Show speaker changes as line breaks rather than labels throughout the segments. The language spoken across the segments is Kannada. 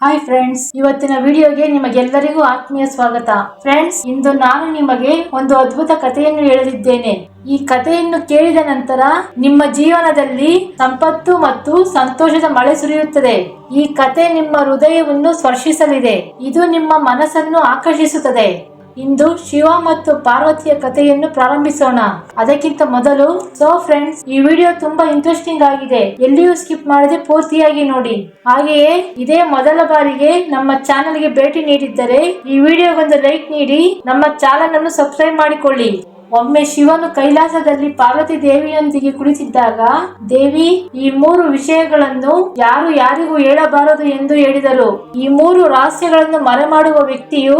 ಹಾಯ್ ಫ್ರೆಂಡ್ಸ್, ಇವತ್ತಿನ ವಿಡಿಯೋಗೆ ನಿಮಗೆಲ್ಲರಿಗೂ ಆತ್ಮೀಯ ಸ್ವಾಗತ. ಫ್ರೆಂಡ್ಸ್, ಇಂದು ನಾನು ನಿಮಗೆ ಒಂದು ಅದ್ಭುತ ಕಥೆಯನ್ನು ಹೇಳಲಿದ್ದೇನೆ. ಈ ಕಥೆಯನ್ನು ಕೇಳಿದ ನಂತರ ನಿಮ್ಮ ಜೀವನದಲ್ಲಿ ಸಂಪತ್ತು ಮತ್ತು ಸಂತೋಷದ ಮಳೆ ಸುರಿಯುತ್ತದೆ. ಈ ಕಥೆ ನಿಮ್ಮ ಹೃದಯವನ್ನು ಸ್ಪರ್ಶಿಸಲಿದೆ. ಇದು ನಿಮ್ಮ ಮನಸ್ಸನ್ನು ಆಕರ್ಷಿಸುತ್ತದೆ. ಇಂದು ಶಿವ ಮತ್ತು ಪಾರ್ವತಿಯ ಕಥೆಯನ್ನು ಪ್ರಾರಂಭಿಸೋಣ. ಅದಕ್ಕಿಂತ ಮೊದಲು ಫ್ರೆಂಡ್ಸ್, ಈ ವಿಡಿಯೋ ತುಂಬಾ ಇಂಟ್ರೆಸ್ಟಿಂಗ್ ಆಗಿದೆ. ಎಲ್ಲಿಯೂ ಸ್ಕಿಪ್ ಮಾಡದೆ ಪೂರ್ತಿಯಾಗಿ ನೋಡಿ. ಹಾಗೆಯೇ ಇದೇ ಮೊದಲ ಬಾರಿಗೆ ನಮ್ಮ ಚಾನೆಲ್ಗೆ ಭೇಟಿ ನೀಡಿದ್ದರೆ ಈ ವಿಡಿಯೋಗೊಂದು ಲೈಕ್ ನೀಡಿ ನಮ್ಮ ಚಾನೆಲ್ ಅನ್ನು ಸಬ್ಸ್ಕ್ರೈಬ್ ಮಾಡಿಕೊಳ್ಳಿ. ಒಮ್ಮೆ ಶಿವನು ಕೈಲಾಸದಲ್ಲಿ ಪಾರ್ವತಿ ದೇವಿಯೊಂದಿಗೆ ಕುಳಿತಿದ್ದಾಗ ದೇವಿ ಈ 3 ವಿಷಯಗಳನ್ನು ಯಾರು ಯಾರಿಗೂ ಹೇಳಬಾರದು ಎಂದು ಹೇಳಿದರು. ಈ 3 ರಹಸ್ಯಗಳನ್ನು ಮರೆಮಾಡುವ ವ್ಯಕ್ತಿಯು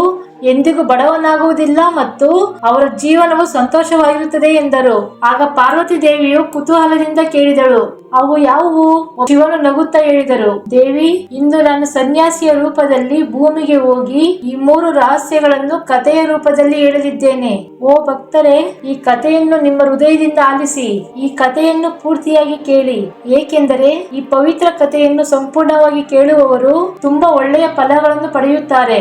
ಎಂದಿಗೂ ಬಡವನಾಗುವುದಿಲ್ಲ ಮತ್ತು ಅವರ ಜೀವನವು ಸಂತೋಷವಾಗಿರುತ್ತದೆ ಎಂದರು. ಆಗ ಪಾರ್ವತಿ ದೇವಿಯು ಕುತೂಹಲದಿಂದ ಕೇಳಿದಳು, ಅವು ಯಾವುವು? ಶಿವನು ನಗುತ್ತಾ ಹೇಳಿದರು, ದೇವಿ, ಇಂದು ನಾನು ಸನ್ಯಾಸಿಯ ರೂಪದಲ್ಲಿ ಭೂಮಿಗೆ ಹೋಗಿ ಈ 3 ರಹಸ್ಯಗಳನ್ನು ಕಥೆಯ ರೂಪದಲ್ಲಿ ಹೇಳಲಿದ್ದೇನೆ. ಓ ಭಕ್ತರೇ, ಈ ಕಥೆಯನ್ನು ನಿಮ್ಮ ಹೃದಯದಿಂದ ಆಲಿಸಿ. ಈ ಕಥೆಯನ್ನು ಪೂರ್ತಿಯಾಗಿ ಕೇಳಿ, ಏಕೆಂದರೆ ಈ ಪವಿತ್ರ ಕಥೆಯನ್ನು ಸಂಪೂರ್ಣವಾಗಿ ಕೇಳುವವರು ತುಂಬಾ ಒಳ್ಳೆಯ ಫಲಗಳನ್ನು ಪಡೆಯುತ್ತಾರೆ.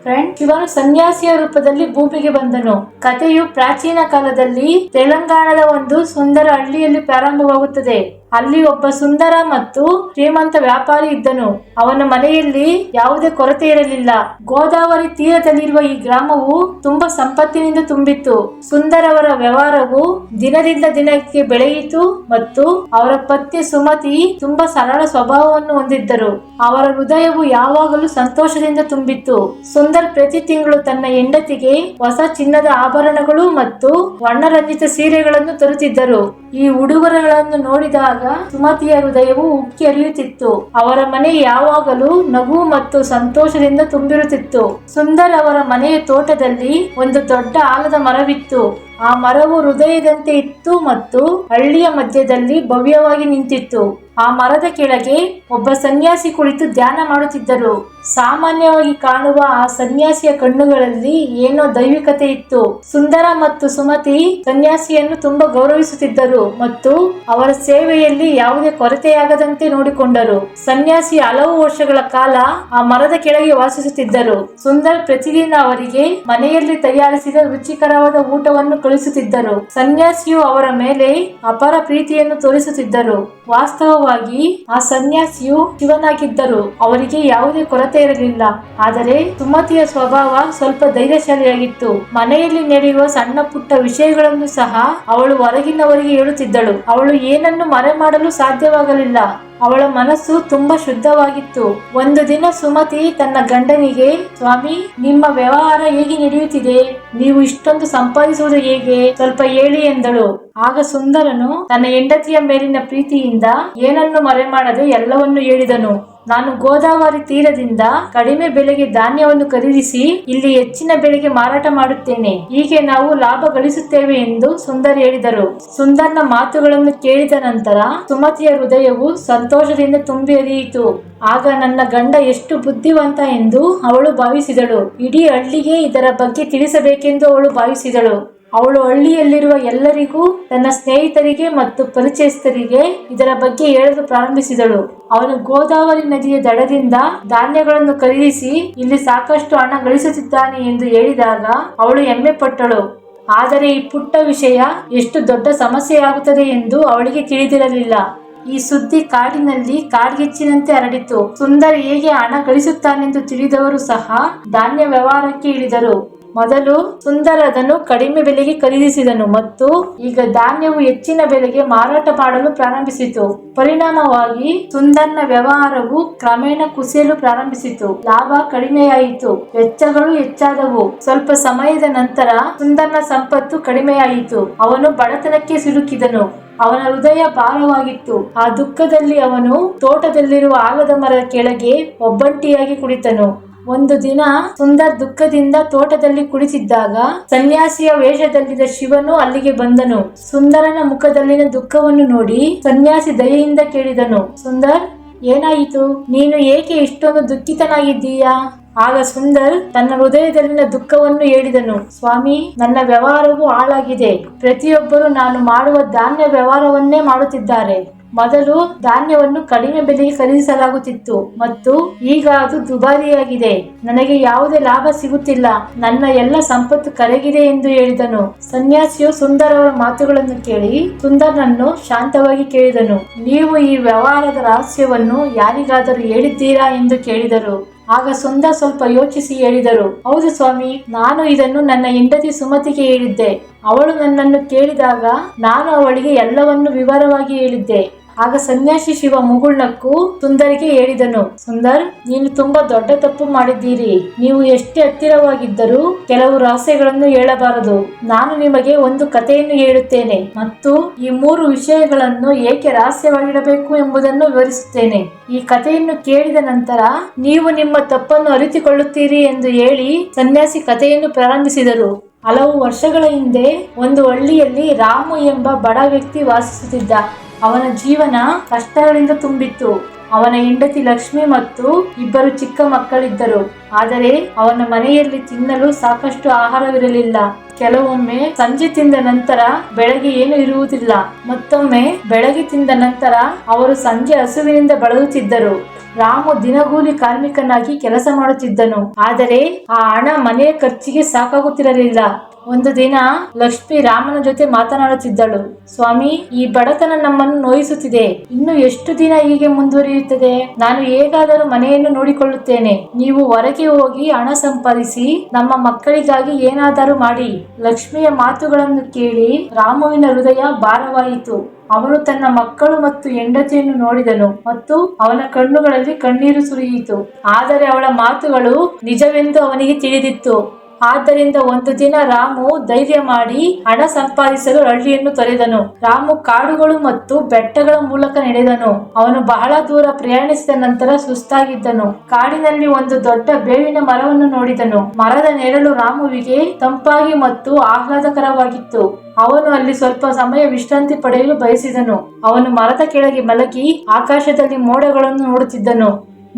ಫ್ರೆಂಡ್, ಶಿವನು ಸನ್ಯಾಸಿಯ ರೂಪದಲ್ಲಿ ಭೂಮಿಗೆ ಬಂದನು. ಕಥೆಯು ಪ್ರಾಚೀನ ಕಾಲದಲ್ಲಿ ತೆಲಂಗಾಣದ ಒಂದು ಸುಂದರ ಹಳ್ಳಿಯಲ್ಲಿ ಪ್ರಾರಂಭವಾಗುತ್ತದೆ. ಅಲ್ಲಿ ಒಬ್ಬ ಸುಂದರ ಮತ್ತು ಶ್ರೀಮಂತ ವ್ಯಾಪಾರಿ ಇದ್ದನು. ಅವನ ಮನೆಯಲ್ಲಿ ಯಾವುದೇ ಕೊರತೆ ಇರಲಿಲ್ಲ. ಗೋದಾವರಿ ತೀರದಲ್ಲಿರುವ ಈ ಗ್ರಾಮವು ತುಂಬಾ ಸಂಪತ್ತಿನಿಂದ ತುಂಬಿತ್ತು. ಸುಂದರವರ ವ್ಯವಹಾರವು ದಿನದಿಂದ ದಿನಕ್ಕೆ ಬೆಳೆಯಿತು ಮತ್ತು ಅವರ ಪತ್ನಿ ಸುಮತಿ ತುಂಬಾ ಸರಳ ಸ್ವಭಾವವನ್ನು ಹೊಂದಿದ್ದರು. ಅವರ ಹೃದಯವು ಯಾವಾಗಲೂ ಸಂತೋಷದಿಂದ ತುಂಬಿತ್ತು. ಸುಂದರ್ ಪ್ರತಿ ತಿಂಗಳು ತನ್ನ ಹೆಂಡತಿಗೆ ಹೊಸ ಚಿನ್ನದ ಆಭರಣಗಳು ಮತ್ತು ವರ್ಣರಂಜಿತ ಸೀರೆಗಳನ್ನು ತರುತ್ತಿದ್ದರು. ಈ ಉಡುಗೊರೆಗಳನ್ನು ನೋಡಿದಾಗ ಸುಮತಿಯ ಹೃದಯವು ಉಕ್ಕಿ ಹರಿಯುತ್ತಿತ್ತು. ಅವರ ಮನೆ ಯಾವಾಗಲೂ ನಗು ಮತ್ತು ಸಂತೋಷದಿಂದ ತುಂಬಿರುತ್ತಿತ್ತು. ಸುಂದರ್ ಅವರ ಮನೆಯ ತೋಟದಲ್ಲಿ ಒಂದು ದೊಡ್ಡ ಆಲದ ಮರವಿತ್ತು. ಆ ಮರವು ಹೃದಯದಂತೆ ಇತ್ತು ಮತ್ತು ಹಳ್ಳಿಯ ಮಧ್ಯದಲ್ಲಿ ಭವ್ಯವಾಗಿ ನಿಂತಿತ್ತು. ಆ ಮರದ ಕೆಳಗೆ ಒಬ್ಬ ಸನ್ಯಾಸಿ ಕುಳಿತು ಧ್ಯಾನ ಮಾಡುತ್ತಿದ್ದರು. ಸಾಮಾನ್ಯವಾಗಿ ಕಾಣುವ ಆ ಸನ್ಯಾಸಿಯ ಕಣ್ಣುಗಳಲ್ಲಿ ಏನೋ ದೈವಿಕತೆ ಇತ್ತು. ಸುಂದರ ಮತ್ತು ಸುಮತಿ ಸನ್ಯಾಸಿಯನ್ನು ತುಂಬಾ ಗೌರವಿಸುತ್ತಿದ್ದರು ಮತ್ತು ಅವರ ಸೇವೆಯಲ್ಲಿ ಯಾವುದೇ ಕೊರತೆಯಾಗದಂತೆ ನೋಡಿಕೊಂಡರು. ಸನ್ಯಾಸಿ ಹಲವು ವರ್ಷಗಳ ಕಾಲ ಆ ಮರದ ಕೆಳಗೆ ವಾಸಿಸುತ್ತಿದ್ದರು. ಸುಂದರ್ ಪ್ರತಿದಿನ ಅವರಿಗೆ ಮನೆಯಲ್ಲಿ ತಯಾರಿಸಿದ ರುಚಿಕರವಾದ ಊಟವನ್ನು ಕಳಿಸುತ್ತಿದ್ದರು. ಸನ್ಯಾಸಿಯು ಅವರ ಮೇಲೆ ಅಪಾರ ಪ್ರೀತಿಯನ್ನು ತೋರಿಸುತ್ತಿದ್ದರು. ವಾಸ್ತವವಾಗಿ ಆ ಸನ್ಯಾಸಿಯು ಶಿವನಾಗಿದ್ದರು. ಅವರಿಗೆ ಯಾವುದೇ ಕೊರತೆ ಇರಲಿಲ್ಲ. ಆದರೆ ಸುಮತಿಯ ಸ್ವಭಾವ ಸ್ವಲ್ಪ ಧೈರ್ಯಶಾಲಿಯಾಗಿತ್ತು. ಮನೆಯಲ್ಲಿ ನಡೆಯುವ ಸಣ್ಣ ಪುಟ್ಟ ವಿಷಯಗಳನ್ನು ಸಹ ಅವಳು ಹೊರಗಿನವರಿಗೆ ಹೇಳುತ್ತಿದ್ದಳು. ಅವಳು ಏನನ್ನು ಮರೆಮಾಡಲು ಸಾಧ್ಯವಾಗಲಿಲ್ಲ. ಅವಳ ಮನಸ್ಸು ತುಂಬಾ ಶುದ್ಧವಾಗಿತ್ತು. ಒಂದು ದಿನ ಸುಮತಿ ತನ್ನ ಗಂಡನಿಗೆ, ಸ್ವಾಮಿ, ನಿಮ್ಮ ವ್ಯವಹಾರ ಹೇಗೆ ನಡೆಯುತ್ತಿದೆ? ನೀವು ಇಷ್ಟೊಂದು ಸಂಪಾದಿಸುವುದು ಹೇಗೆ? ಸ್ವಲ್ಪ ಹೇಳಿ ಎಂದಳು. ಆಗ ಸುಂದರನು ತನ್ನ ಹೆಂಡತಿಯ ಮೇಲಿನ ಪ್ರೀತಿಯಿಂದ ಏನನ್ನು ಮರೆಮಾಡದೆ ಎಲ್ಲವನ್ನು ಹೇಳಿದನು. ನಾನು ಗೋದಾವರಿ ತೀರದಿಂದ ಕಡಿಮೆ ಬೆಲೆಗೆ ಧಾನ್ಯವನ್ನು ಖರೀದಿಸಿ ಇಲ್ಲಿ ಹೆಚ್ಚಿನ ಬೆಲೆಗೆ ಮಾರಾಟ ಮಾಡುತ್ತೇನೆ. ಹೀಗೆ ನಾವು ಲಾಭ ಗಳಿಸುತ್ತೇವೆ ಎಂದು ಸುಂದರ್ ಹೇಳಿದರು. ಸುಂದರ್ನ ಮಾತುಗಳನ್ನು ಕೇಳಿದ ನಂತರ ಸುಮತಿಯ ಹೃದಯವು ಸಂತೋಷದಿಂದ ತುಂಬಿ ಹರಿಯಿತು. ಆಗ ನನ್ನ ಗಂಡ ಎಷ್ಟು ಬುದ್ಧಿವಂತ ಎಂದು ಅವಳು ಭಾವಿಸಿದಳು. ಇಡೀ ಹಳ್ಳಿಗೆ ಇದರ ಬಗ್ಗೆ ತಿಳಿಸಬೇಕೆಂದು ಅವಳು ಭಾವಿಸಿದಳು. ಅವಳು ಹಳ್ಳಿಯಲ್ಲಿರುವ ಎಲ್ಲರಿಗೂ, ತನ್ನ ಸ್ನೇಹಿತರಿಗೆ ಮತ್ತು ಪರಿಚಯಸ್ಥರಿಗೆ ಇದರ ಬಗ್ಗೆ ಹೇಳಲು ಪ್ರಾರಂಭಿಸಿದಳು. ಅವನು ಗೋದಾವರಿ ನದಿಯ ದಡದಿಂದ ಧಾನ್ಯಗಳನ್ನು ಖರೀದಿಸಿ ಇಲ್ಲಿ ಸಾಕಷ್ಟು ಹಣ ಗಳಿಸುತ್ತಿದ್ದಾನೆ ಎಂದು ಹೇಳಿದಾಗ ಅವಳು ಹೆಮ್ಮೆ ಪಟ್ಟಳು. ಆದರೆ ಈ ಪುಟ್ಟ ವಿಷಯ ಎಷ್ಟು ದೊಡ್ಡ ಸಮಸ್ಯೆಯಾಗುತ್ತದೆ ಎಂದು ಅವಳಿಗೆ ತಿಳಿದಿರಲಿಲ್ಲ. ಈ ಸುದ್ದಿ ಕಾಡಿನಲ್ಲಿ ಕಾಡ್ಗಿಚ್ಚಿನಂತೆ ಹರಡಿತು. ಸುಂದರ್ ಹೇಗೆ ಹಣ ಗಳಿಸುತ್ತಾನೆಂದು ತಿಳಿದವರು ಸಹ ಧಾನ್ಯ ವ್ಯವಹಾರಕ್ಕೆ ಇಳಿದರು. ಮೊದಲು ಸುಂದರ್ ಅದನ್ನು ಕಡಿಮೆ ಬೆಲೆಗೆ ಖರೀದಿಸಿದನು ಮತ್ತು ಈಗ ಧಾನ್ಯವು ಹೆಚ್ಚಿನ ಬೆಲೆಗೆ ಮಾರಾಟ ಮಾಡಲು ಪ್ರಾರಂಭಿಸಿತು. ಪರಿಣಾಮವಾಗಿ ಸುಂದರ್ನ ವ್ಯವಹಾರವು ಕ್ರಮೇಣ ಕುಸಿಯಲು ಪ್ರಾರಂಭಿಸಿತು. ಲಾಭ ಕಡಿಮೆಯಾಯಿತು, ವೆಚ್ಚಗಳು ಹೆಚ್ಚಾದವು. ಸ್ವಲ್ಪ ಸಮಯದ ನಂತರ ಸುಂದರ್ನ ಸಂಪತ್ತು ಕಡಿಮೆಯಾಯಿತು. ಅವನು ಬಡತನಕ್ಕೆ ಸಿಲುಕಿದನು. ಅವನ ಹೃದಯ ಭಾರವಾಗಿತ್ತು. ಆ ದುಃಖದಲ್ಲಿ ಅವನು ತೋಟದಲ್ಲಿರುವ ಆಲದ ಮರದ ಕೆಳಗೆ ಒಬ್ಬಂಟಿಯಾಗಿ ಕುಳಿತನು. ಒಂದು ದಿನ ಸುಂದರ್ ದುಃಖದಿಂದ ತೋಟದಲ್ಲಿ ಕುಳಿತಿದ್ದಾಗ ಸನ್ಯಾಸಿಯ ವೇಷದಲ್ಲಿದ್ದ ಶಿವನು ಅಲ್ಲಿಗೆ ಬಂದನು. ಸುಂದರನ ಮುಖದಲ್ಲಿನ ದುಃಖವನ್ನು ನೋಡಿ ಸನ್ಯಾಸಿ ದಯೆಯಿಂದ ಕೇಳಿದನು, ಸುಂದರ್, ಏನಾಯಿತು? ನೀನು ಏಕೆ ಇಷ್ಟೊಂದು ದುಃಖಿತನಾಗಿದ್ದೀಯಾ? ಆಗ ಸುಂದರ್ ತನ್ನ ಹೃದಯದಲ್ಲಿನ ದುಃಖವನ್ನು ಹೇಳಿದನು. ಸ್ವಾಮಿ, ನನ್ನ ವ್ಯವಹಾರವು ಹಾಳಾಗಿದೆ. ಪ್ರತಿಯೊಬ್ಬರು ನಾನು ಮಾಡುವ ಧಾನ್ಯ ವ್ಯವಹಾರವನ್ನೇ ಮಾಡುತ್ತಿದ್ದಾರೆ. ಮೊದಲು ಧಾನ್ಯವನ್ನು ಕಡಿಮೆ ಬೆಲೆಗೆ ಖರೀದಿಸಲಾಗುತ್ತಿತ್ತು ಮತ್ತು ಈಗ ಅದು ದುಬಾರಿಯಾಗಿದೆ. ನನಗೆ ಯಾವುದೇ ಲಾಭ ಸಿಗುತ್ತಿಲ್ಲ. ನನ್ನ ಎಲ್ಲ ಸಂಪತ್ತು ಕರಗಿದೆ ಎಂದು ಹೇಳಿದನು. ಸನ್ಯಾಸಿಯು ಸುಂದರ್ ಅವರ ಮಾತುಗಳನ್ನು ಕೇಳಿ ಸುಂದರ್ನನ್ನು ಶಾಂತವಾಗಿ ಕೇಳಿದನು. ನೀವು ಈ ವ್ಯವಹಾರದ ರಹಸ್ಯವನ್ನು ಯಾರಿಗಾದರೂ ಹೇಳಿದ್ದೀರಾ ಎಂದು ಕೇಳಿದರು. ಆಗ ಸುಂದರ್ ಸ್ವಲ್ಪ ಯೋಚಿಸಿ ಹೇಳಿದರು, ಹೌದು ಸ್ವಾಮಿ, ನಾನು ಇದನ್ನು ನನ್ನ ಹೆಂಡತಿ ಸುಮತಿಗೆ ಹೇಳಿದ್ದೆ. ಅವಳು ನನ್ನನ್ನು ಕೇಳಿದಾಗ ನಾನು ಅವಳಿಗೆ ಎಲ್ಲವನ್ನು ವಿವರವಾಗಿ ಹೇಳಿದ್ದೆ. ಆಗ ಸನ್ಯಾಸಿ ಶಿವ ಮುಗುಳ್ನಕ್ಕು ಸುಂದರಿಗೆ ಹೇಳಿದನು, ಸುಂದರ್, ನೀನು ತುಂಬಾ ದೊಡ್ಡ ತಪ್ಪು ಮಾಡಿದ್ದೀರಿ. ನೀವು ಎಷ್ಟೇ ಹತ್ತಿರವಾಗಿದ್ದರೂ ಕೆಲವು ರಹಸ್ಯಗಳನ್ನು ಹೇಳಬಾರದು. ನಾನು ನಿಮಗೆ ಒಂದು ಕಥೆಯನ್ನು ಹೇಳುತ್ತೇನೆ ಮತ್ತು ಈ 3 ವಿಷಯಗಳನ್ನು ಏಕೆ ರಹಸ್ಯವಾಗಿಡಬೇಕು ಎಂಬುದನ್ನು ವಿವರಿಸುತ್ತೇನೆ. ಈ ಕಥೆಯನ್ನು ಕೇಳಿದ ನಂತರ ನೀವು ನಿಮ್ಮ ತಪ್ಪನ್ನು ಅರಿತುಕೊಳ್ಳುತ್ತೀರಿ ಎಂದು ಹೇಳಿ ಸನ್ಯಾಸಿ ಕಥೆಯನ್ನು ಪ್ರಾರಂಭಿಸಿದರು. ಹಲವು ವರ್ಷಗಳ ಹಿಂದೆ ಒಂದು ಹಳ್ಳಿಯಲ್ಲಿ ರಾಮು ಎಂಬ ಬಡ ವ್ಯಕ್ತಿ ವಾಸಿಸುತ್ತಿದ್ದ. ಅವನ ಜೀವನ ಕಷ್ಟಗಳಿಂದ ತುಂಬಿತ್ತು. ಅವನ ಹೆಂಡತಿ ಲಕ್ಷ್ಮಿ ಮತ್ತು 2 ಚಿಕ್ಕ ಮಕ್ಕಳಿದ್ದರು. ಆದರೆ ಅವನ ಮನೆಯಲ್ಲಿ ತಿನ್ನಲು ಸಾಕಷ್ಟು ಆಹಾರವಿರಲಿಲ್ಲ. ಕೆಲವೊಮ್ಮೆ ಸಂಜೆ ತಿಂದ ನಂತರ ಬೆಳಗ್ಗೆ ಏನು ಇರುವುದಿಲ್ಲ. ಮತ್ತೊಮ್ಮೆ ಬೆಳಗ್ಗೆ ತಿಂದ ನಂತರ ಅವರು ಸಂಜೆ ಹಸುವಿನಿಂದ ಬಳಲುತ್ತಿದ್ದರು. ರಾಮು ದಿನಗೂಲಿ ಕಾರ್ಮಿಕನಾಗಿ ಕೆಲಸ ಮಾಡುತ್ತಿದ್ದನು. ಆದರೆ ಆ ಹಣ ಮನೆಯ ಖರ್ಚಿಗೆ ಸಾಕಾಗುತ್ತಿರಲಿಲ್ಲ. ಒಂದು ದಿನ ಲಕ್ಷ್ಮಿ ರಾಮನ ಜೊತೆ ಮಾತನಾಡುತ್ತಿದ್ದಳು. ಸ್ವಾಮಿ, ಈ ಬಡತನ ನಮ್ಮನ್ನು ನೋಯಿಸುತ್ತಿದೆ. ಇನ್ನು ಎಷ್ಟು ದಿನ ಹೀಗೆ ಮುಂದುವರಿಯುತ್ತದೆ? ನಾನು ಹೇಗಾದರೂ ಮನೆಯನ್ನು ನೋಡಿಕೊಳ್ಳುತ್ತೇನೆ. ನೀವು ಹೊರಗೆ ಹೋಗಿ ಹಣ ಸಂಪಾದಿಸಿ ನಮ್ಮ ಮಕ್ಕಳಿಗಾಗಿ ಏನಾದರೂ ಮಾಡಿ. ಲಕ್ಷ್ಮಿಯ ಮಾತುಗಳನ್ನು ಕೇಳಿ ರಾಮುವಿನ ಹೃದಯ ಭಾರವಾಯಿತು. ಅವನು ತನ್ನ ಮಕ್ಕಳು ಮತ್ತು ಹೆಂಡತಿಯನ್ನು ನೋಡಿದನು ಮತ್ತು ಅವನ ಕಣ್ಣುಗಳಲ್ಲಿ ಕಣ್ಣೀರು ಸುರಿಯಿತು. ಆದರೆ ಅವಳ ಮಾತುಗಳು ನಿಜವೆಂದು ಅವನಿಗೆ ತಿಳಿದಿತ್ತು. ಆದ್ದರಿಂದ ಒಂದು ದಿನ ರಾಮು ಧೈರ್ಯ ಮಾಡಿ ಹಣ ಸಂಪಾದಿಸಲು ಹಳ್ಳಿಯನ್ನು ತೊರೆದನು. ರಾಮು ಕಾಡುಗಳು ಮತ್ತು ಬೆಟ್ಟಗಳ ಮೂಲಕ ನಡೆದನು. ಅವನು ಬಹಳ ದೂರ ಪ್ರಯಾಣಿಸಿದ ನಂತರ ಸುಸ್ತಾಗಿದ್ದನು. ಕಾಡಿನಲ್ಲಿ ಒಂದು ದೊಡ್ಡ ಬೇವಿನ ಮರವನ್ನು ನೋಡಿದನು. ಮರದ ನೆರಳು ರಾಮುವಿಗೆ ತಂಪಾಗಿ ಮತ್ತು ಆಹ್ಲಾದಕರವಾಗಿತ್ತು. ಅವನು ಅಲ್ಲಿ ಸ್ವಲ್ಪ ಸಮಯ ವಿಶ್ರಾಂತಿ ಪಡೆಯಲು ಬಯಸಿದನು. ಅವನು ಮರದ ಕೆಳಗೆ ಮಲಗಿ ಆಕಾಶದಲ್ಲಿ ಮೋಡಗಳನ್ನು ನೋಡುತ್ತಿದ್ದನು.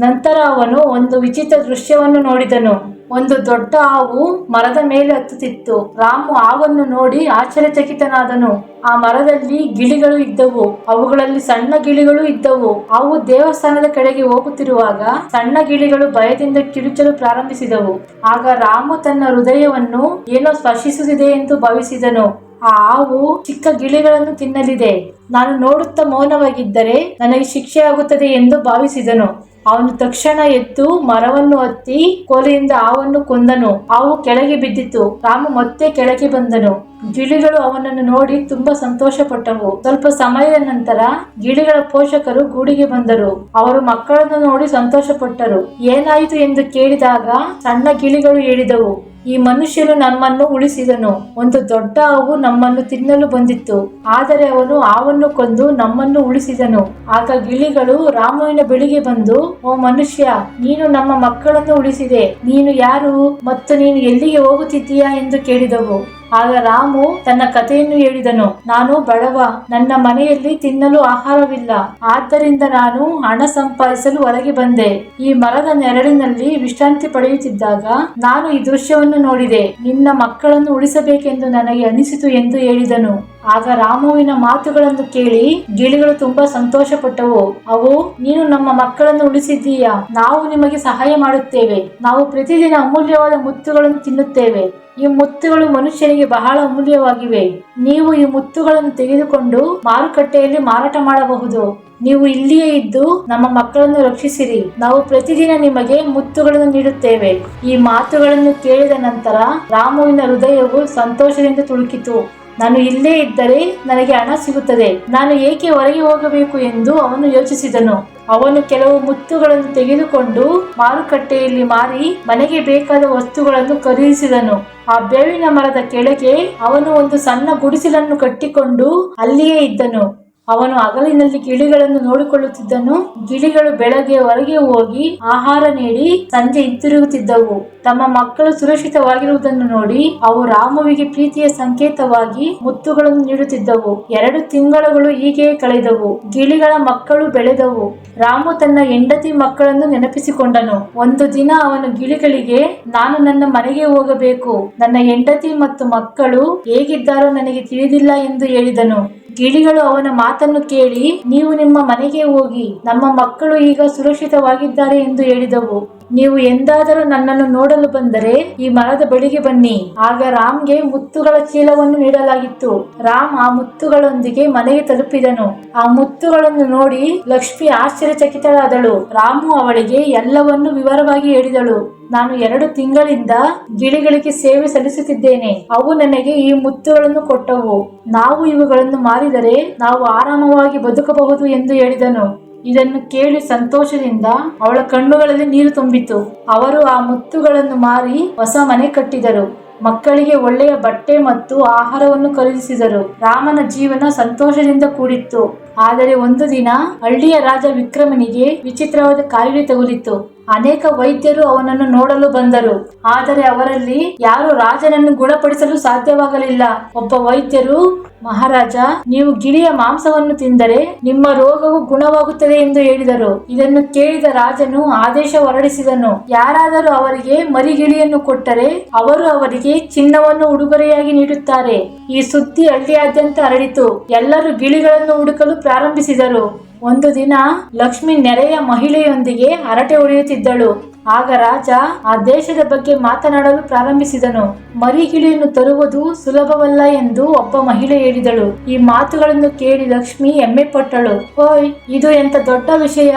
ನಂತರ ಅವನು ಒಂದು ವಿಚಿತ್ರ ದೃಶ್ಯವನ್ನು ನೋಡಿದನು. ಒಂದು ದೊಡ್ಡ ಹಾವು ಮರದ ಮೇಲೆ ಹತ್ತುತ್ತಿತ್ತು. ರಾಮು ಹಾವನ್ನು ನೋಡಿ ಆಶ್ಚರ್ಯಚಕಿತನಾದನು. ಆ ಮರದಲ್ಲಿ ಗಿಳಿಗಳು ಇದ್ದವು. ಅವುಗಳಲ್ಲಿ ಸಣ್ಣ ಗಿಳಿಗಳು ಇದ್ದವು. ಅವು ದೇವಸ್ಥಾನದ ಕಡೆಗೆ ಹೋಗುತ್ತಿರುವಾಗ ಸಣ್ಣ ಗಿಳಿಗಳು ಭಯದಿಂದ ಕಿರುಚಲು ಪ್ರಾರಂಭಿಸಿದವು. ಆಗ ರಾಮು ತನ್ನ ಹೃದಯವನ್ನು ಏನೋ ಸ್ಪರ್ಶಿಸುತ್ತಿದೆ ಎಂದು ಭಾವಿಸಿದನು. ಆ ಹಾವು ಚಿಕ್ಕ ಗಿಳಿಗಳನ್ನು ತಿನ್ನಲಿದೆ. ನಾನು ನೋಡುತ್ತಾ ಮೌನವಾಗಿದ್ದರೆ ನನಗೆ ಶಿಕ್ಷೆ ಆಗುತ್ತದೆ ಎಂದು ಭಾವಿಸಿದನು. ಅವನು ತಕ್ಷಣ ಎದ್ದು ಮರವನ್ನು ಹತ್ತಿ ಕೋಲಿನಿಂದ ಹಾವನ್ನು ಕೊಂದನು. ಹಾವು ಕೆಳಗೆ ಬಿದ್ದಿತು. ರಾಮು ಮತ್ತೆ ಕೆಳಗೆ ಬಂದನು. ಗಿಳಿಗಳು ಅವನನ್ನು ನೋಡಿ ತುಂಬಾ ಸಂತೋಷ ಪಟ್ಟವು. ಸ್ವಲ್ಪ ಸಮಯದ ನಂತರ ಗಿಳಿಗಳ ಪೋಷಕರು ಗೂಡಿಗೆ ಬಂದರು. ಅವರು ಮಕ್ಕಳನ್ನು ನೋಡಿ ಸಂತೋಷ ಪಟ್ಟರು. ಏನಾಯಿತು ಎಂದು ಕೇಳಿದಾಗ ಸಣ್ಣ ಗಿಳಿಗಳು ಹೇಳಿದವು, ಈ ಮನುಷ್ಯನು ನಮ್ಮನ್ನು ಉಳಿಸಿದನು. ಒಂದು ದೊಡ್ಡ ಹಾವು ನಮ್ಮನ್ನು ತಿನ್ನಲು ಬಂದಿತ್ತು, ಆದರೆ ಅವನು ಹಾವನ್ನು ಕೊಂದು ನಮ್ಮನ್ನು ಉಳಿಸಿದನು. ಆಗ ಗಿಳಿಗಳು ರಾಮುವಿನ ಬಳಿಗೆ ಬಂದು, ಓ ಮನುಷ್ಯ, ನೀನು ನಮ್ಮ ಮಕ್ಕಳನ್ನು ಉಳಿಸಿದೆ. ನೀನು ಯಾರು ಮತ್ತು ನೀನು ಎಲ್ಲಿಗೆ ಹೋಗುತ್ತಿದ್ದೀಯಾ ಎಂದು ಕೇಳಿದವು. ಆಗ ರಾಮು ತನ್ನ ಕಥೆಯನ್ನು ಹೇಳಿದನು. ನಾನು ಬಡವ, ನನ್ನ ಮನೆಯಲ್ಲಿ ತಿನ್ನಲು ಆಹಾರವಿಲ್ಲ. ಆದ್ದರಿಂದ ನಾನು ಹಣ ಸಂಪಾದಿಸಲು ಹೊರಗೆ ಬಂದೆ. ಈ ಮರದ ನೆರಳಿನಲ್ಲಿ ವಿಶ್ರಾಂತಿ ಪಡೆಯುತ್ತಿದ್ದಾಗ ನಾನು ಈ ದೃಶ್ಯವನ್ನು ನೋಡಿದೆ. ನಿನ್ನ ಮಕ್ಕಳನ್ನು ಉಳಿಸಬೇಕೆಂದು ನನಗೆ ಅನಿಸಿತು ಎಂದು ಹೇಳಿದನು. ಆಗ ರಾಮುವಿನ ಮಾತುಗಳನ್ನು ಕೇಳಿ ಗಿಳಿಗಳು ತುಂಬಾ ಸಂತೋಷ ಪಟ್ಟವು. ಅವು, ನೀನು ನಮ್ಮ ಮಕ್ಕಳನ್ನು ಉಳಿಸಿದ್ದೀಯಾ, ನಾವು ನಿಮಗೆ ಸಹಾಯ ಮಾಡುತ್ತೇವೆ. ನಾವು ಪ್ರತಿದಿನ ಅಮೂಲ್ಯವಾದ ಮುತ್ತುಗಳನ್ನು ತಿನ್ನುತ್ತೇವೆ. ಈ ಮುತ್ತುಗಳು ಮನುಷ್ಯನಿಗೆ ಬಹಳ ಅಮೂಲ್ಯವಾಗಿವೆ. ನೀವು ಈ ಮುತ್ತುಗಳನ್ನು ತೆಗೆದುಕೊಂಡು ಮಾರುಕಟ್ಟೆಯಲ್ಲಿ ಮಾರಾಟ ಮಾಡಬಹುದು. ನೀವು ಇಲ್ಲಿಯೇ ಇದ್ದು ನಮ್ಮ ಮಕ್ಕಳನ್ನು ರಕ್ಷಿಸಿರಿ. ನಾವು ಪ್ರತಿದಿನ ನಿಮಗೆ ಮುತ್ತುಗಳನ್ನು ನೀಡುತ್ತೇವೆ. ಈ ಮಾತುಗಳನ್ನು ಕೇಳಿದ ನಂತರ ರಾಮುವಿನ ಹೃದಯವು ಸಂತೋಷದಿಂದ ತುಳುಕಿತು. ನಾನು ಇಲ್ಲೇ ಇದ್ದರೆ ನನಗೆ ಹಣ ಸಿಗುತ್ತದೆ. ನಾನು ಏಕೆ ಹೊರಗೆ ಹೋಗಬೇಕು ಎಂದು ಅವನು ಯೋಚಿಸಿದನು. ಅವನು ಕೆಲವು ಮುತ್ತುಗಳನ್ನು ತೆಗೆದುಕೊಂಡು ಮಾರುಕಟ್ಟೆಯಲ್ಲಿ ಮಾರಿ ಮನೆಗೆ ಬೇಕಾದ ವಸ್ತುಗಳನ್ನು ಖರೀದಿಸಿದನು. ಆ ಬೇವಿನ ಮರದ ಕೆಳಗೆ ಅವನು ಒಂದು ಸಣ್ಣ ಗುಡಿಸಲನ್ನು ಕಟ್ಟಿಕೊಂಡು ಅಲ್ಲಿಯೇ ಇದ್ದನು. ಅವನು ಹಗಲಿನಲ್ಲಿ ಗಿಳಿಗಳನ್ನು ನೋಡಿಕೊಳ್ಳುತ್ತಿದ್ದನು. ಗಿಳಿಗಳು ಬೆಳಗ್ಗೆ ಹೊರಗೆ ಹೋಗಿ ಆಹಾರ ನೀಡಿ ಸಂಜೆ ಹಿಂತಿರುಗುತ್ತಿದ್ದವು. ತಮ್ಮ ಮಕ್ಕಳು ಸುರಕ್ಷಿತವಾಗಿರುವುದನ್ನು ನೋಡಿ ಅವು ರಾಮುವಿಗೆ ಪ್ರೀತಿಯ ಸಂಕೇತವಾಗಿ ಮುತ್ತುಗಳನ್ನು ನೀಡುತ್ತಿದ್ದವು. 2 ತಿಂಗಳುಗಳು ಹೀಗೆ ಕಳೆದವು. ಗಿಳಿಗಳ ಮಕ್ಕಳು ಬೆಳೆದವು. ರಾಮು ತನ್ನ ಹೆಂಡತಿ ಮಕ್ಕಳನ್ನು ನೆನಪಿಸಿಕೊಂಡನು. ಒಂದು ದಿನ ಅವನು ಗಿಳಿಗಳಿಗೆ, ನಾನು ನನ್ನ ಮನೆಗೆ ಹೋಗಬೇಕು. ನನ್ನ ಹೆಂಡತಿ ಮತ್ತು ಮಕ್ಕಳು ಹೇಗಿದ್ದಾರೋ ನನಗೆ ತಿಳಿದಿಲ್ಲ ಎಂದು ಹೇಳಿದನು. ಗಿಳಿಗಳು ಅವನ ಮಾತನ್ನು ಕೇಳಿ ನೀವು ನಿಮ್ಮ ಮನೆಗೆ ಹೋಗಿ, ನಮ್ಮ ಮಕ್ಕಳು ಈಗ ಸುರಕ್ಷಿತವಾಗಿದ್ದಾರೆ ಎಂದು ಹೇಳಿದವು. ನೀವು ಎಂದಾದರೂ ನನ್ನನ್ನು ನೋಡಲು ಬಂದರೆ ಈ ಮರದ ಬಳಿಗೆ ಬನ್ನಿ. ಆಗ ರಾಮ್ಗೆ ಮುತ್ತುಗಳ ಚೀಲವನ್ನು ನೀಡಲಾಗಿತ್ತು. ರಾಮ್ ಆ ಮುತ್ತುಗಳೊಂದಿಗೆ ಮನೆಗೆ ತಲುಪಿದನು. ಆ ಮುತ್ತುಗಳನ್ನು ನೋಡಿ ಲಕ್ಷ್ಮಿ ಆಶ್ಚರ್ಯಚಕಿತಳಾದಳು. ರಾಮು ಅವಳಿಗೆ ಎಲ್ಲವನ್ನೂ ವಿವರವಾಗಿ ಹೇಳಿದಳು. ನಾನು 2 ತಿಂಗಳಿಂದ ಗಿಳಿಗಳಿಗೆ ಸೇವೆ ಸಲ್ಲಿಸುತ್ತಿದ್ದೇನೆ. ಅವು ನನಗೆ ಈ ಮುತ್ತುಗಳನ್ನು ಕೊಟ್ಟವು. ನಾವು ಇವುಗಳನ್ನು ಮಾರಿದರೆ ನಾವು ಆರಾಮವಾಗಿ ಬದುಕಬಹುದು ಎಂದು ಹೇಳಿದನು. ಇದನ್ನು ಕೇಳಿ ಸಂತೋಷದಿಂದ ಅವಳ ಕಣ್ಣುಗಳಲ್ಲಿ ನೀರು ತುಂಬಿತು. ಅವರು ಆ ಮುತ್ತುಗಳನ್ನು ಮಾರಿ ಹೊಸ ಮನೆ ಕಟ್ಟಿದರು. ಮಕ್ಕಳಿಗೆ ಒಳ್ಳೆಯ ಬಟ್ಟೆ ಮತ್ತು ಆಹಾರವನ್ನು ಖರೀದಿಸಿದರು. ರಾಮನ ಜೀವನ ಸಂತೋಷದಿಂದ ಕೂಡಿತ್ತು. ಆದರೆ ಒಂದು ದಿನ ಹಳ್ಳಿಯ ರಾಜ ವಿಕ್ರಮನಿಗೆ ವಿಚಿತ್ರವಾದ ಕಾಯಿಲೆ ತಗುಲಿತು. ಅನೇಕ ವೈದ್ಯರು ಅವನನ್ನು ನೋಡಲು ಬಂದರು. ಆದರೆ ಅವರಲ್ಲಿ ಯಾರು ರಾಜನನ್ನು ಗುಣಪಡಿಸಲು ಸಾಧ್ಯವಾಗಲಿಲ್ಲ. ಒಬ್ಬ ವೈದ್ಯರು, ಮಹಾರಾಜ, ನೀವು ಗಿಳಿಯ ಮಾಂಸವನ್ನು ತಿಂದರೆ ನಿಮ್ಮ ರೋಗವು ಗುಣವಾಗುತ್ತದೆ ಎಂದು ಹೇಳಿದರು. ಇದನ್ನು ಕೇಳಿದ ರಾಜನು ಆದೇಶ ಹೊರಡಿಸಿದನು. ಯಾರಾದರೂ ಅವರಿಗೆ ಮರಿಗಿಳಿಯನ್ನು ಕೊಟ್ಟರೆ ಅವರು ಅವರಿಗೆ ಚಿನ್ನವನ್ನು ಉಡುಗೊರೆಯಾಗಿ ನೀಡುತ್ತಾರೆ. ಈ ಸುದ್ದಿ ಹಳ್ಳಿಯಾದ್ಯಂತ ಹರಡಿತು. ಎಲ್ಲರೂ ಗಿಳಿಗಳನ್ನು ಹುಡುಕಲು ಪ್ರಾರಂಭಿಸಿದರು. ಒಂದು ದಿನ ಲಕ್ಷ್ಮಿ ನೆರೆಯ ಮಹಿಳೆಯೊಂದಿಗೆ ಹರಟೆ ಹೊಡೆಯುತ್ತಿದ್ದಳು. ಆಗ ರಾಜ ಆ ದೇಶದ ಬಗ್ಗೆ ಮಾತನಾಡಲು ಪ್ರಾರಂಭಿಸಿದನು. ಮರಿಗಿಳಿಯನ್ನು ತರುವುದು ಸುಲಭವಲ್ಲ ಎಂದು ಒಬ್ಬ ಮಹಿಳೆ ಹೇಳಿದಳು. ಈ ಮಾತುಗಳನ್ನು ಕೇಳಿ ಲಕ್ಷ್ಮಿ ಹೆಮ್ಮೆ ಪಟ್ಟಳು. ಓಯ್, ಇದು ಎಂತ ದೊಡ್ಡ ವಿಷಯ!